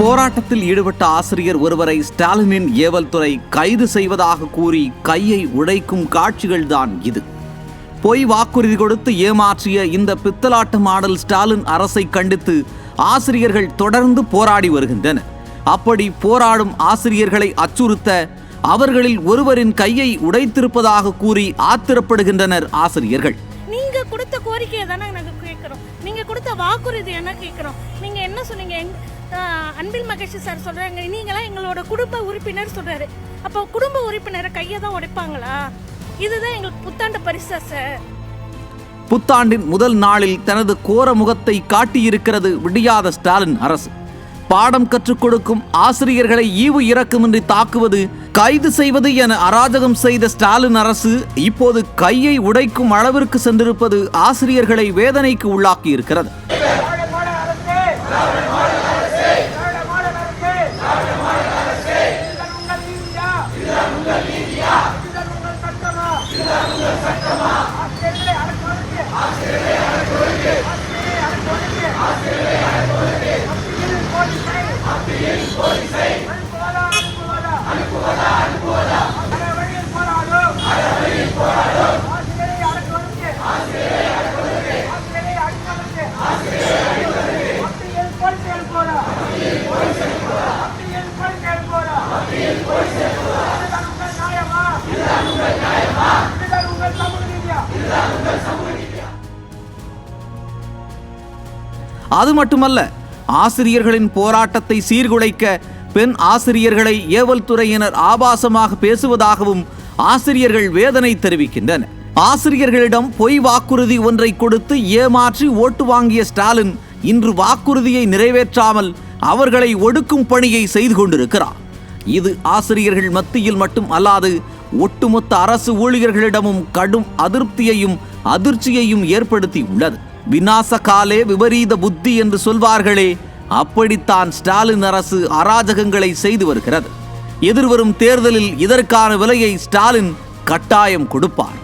போராட்டத்தில் ஈடுபட்ட ஆசிரியர் ஒருவரை ஸ்டாலினின் ஏவல் துறை கைது செய்வதாக கூறி கையை உடைக்கும் காட்சிகள்தான் இது. பொய் வாக்குறுதி கொடுத்து ஏமாற்றிய இந்த பித்தலாட்ட மாடல் ஸ்டாலின் அரசை கண்டித்து ஆசிரியர்கள் தொடர்ந்து போராடி வருகின்றனர். அப்படி போராடும் ஆசிரியர்களை அச்சுறுத்த அவர்களில் ஒருவரின் கையை உடைத்திருப்பதாக கூறி ஆத்திரப்படுகின்றனர் ஆசிரியர்கள். நீங்க கொடுத்த கோரிக்கையை தானே நாங்க கேட்கிறோம், நீங்க கொடுத்த வாக்குறுதி என்ன கேட்கிறோம். நீங்க என்ன சொன்னீங்க? அன்பில் மகேஷ் சார் சொல்றாங்க, நீங்களாம் எங்களோட குடும்ப உறுப்பினர் சொல்றாரு. அப்போ குடும்ப உறுப்பினரை கையை தான் உடைப்பாங்களா? இதுதான் எங்களுக்கு புத்தாண்டு பரிசா சார். புத்தாண்டின் முதல் நாளில் தனது கோர முகத்தை காட்டியிருக்கிறது விடியாத ஸ்டாலின் அரசு. பாடம் கற்றுக் கொடுக்கும் ஆசிரியர்களை ஈவு இரக்கமின்றி தாக்குவது, கைது செய்வது என அராஜகம் செய்த ஸ்டாலின் அரசு இப்போது கையை உடைக்கும் அளவிற்கு சென்றிருப்பது ஆசிரியர்களை வேதனைக்கு உள்ளாக்கி இருக்கிறது. அது மட்டுமல்ல, ஆசிரியர்களின் போராட்டத்தை சீர்குலைக்க பெண் ஆசிரியர்களை ஏவல் துறையினர் ஆபாசமாக பேசுவதாகவும் ஆசிரியர்கள் வேதனை தெரிவிக்கின்றனர். ஆசிரியர்களிடம் பொய் வாக்குறுதி ஒன்றை கொடுத்து ஏமாற்றி ஓட்டு வாங்கிய ஸ்டாலின் இன்று வாக்குறுதியை நிறைவேற்றாமல் அவர்களை ஒடுக்கும் பணியை செய்து கொண்டிருக்கிறார். இது ஆசிரியர்கள் மத்தியில் மட்டும் அல்லாது ஒட்டுமொத்த அரசு ஊழியர்களிடமும் கடும் அதிருப்தியையும் அதிர்ச்சியையும் ஏற்படுத்தி உள்ளது. விநாச காலே விபரீத புத்தி என்று சொல்வார்களே, அப்படித்தான் ஸ்டாலின் அரசு அராஜகங்களை செய்து வருகிறது. எதிர்வரும் தேர்தலில் இதற்கான விலையை ஸ்டாலின் கட்டாயம் கொடுப்பார்.